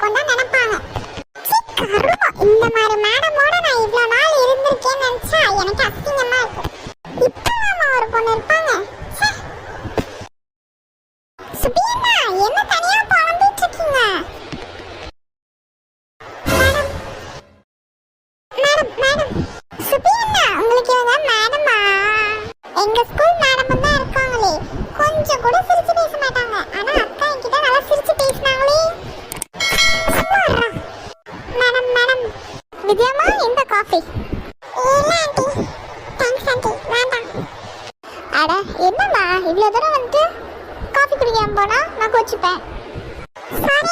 இருக்கும்னு தான் நினைப்பாங்க. இந்த மாதிரி மேடமோட நான் இவ்வளவு நாள் இருந்திருக்கேன்னு நினைச்சா எனக்கு அசிங்கமா இருக்கு. இப்ப ஒரு பொண்ணு இருப்பாங்க. சுபியண்ணா, என்ன தனியா புலம்பிட்டு இருக்கீங்க? மேடம் மேடம் மேடம் சுபியண்ணா, உங்களுக்கு இவங்க மேடமா? எங்க ஸ்கூல் மேடம் தான் இருக்காங்களே, கொஞ்சம் கூட சிரிச்சு பேச மாட்டாங்க. ஆனா அக்கா என்கிட்ட நல்லா சிரிச்சு பேசினாங்களே. மேடம் மேடம் வித்யாமா, இந்த காஃபி. இல்ல ஆண்டி, தேங்க்ஸ் ஆண்டி, வேண்டாம். அட என்னம்மா இவ்வளவு தூரம் வந்துட்டு காஃபி குடிக்காம போனா நான் கோச்சிப்பேன். சாரி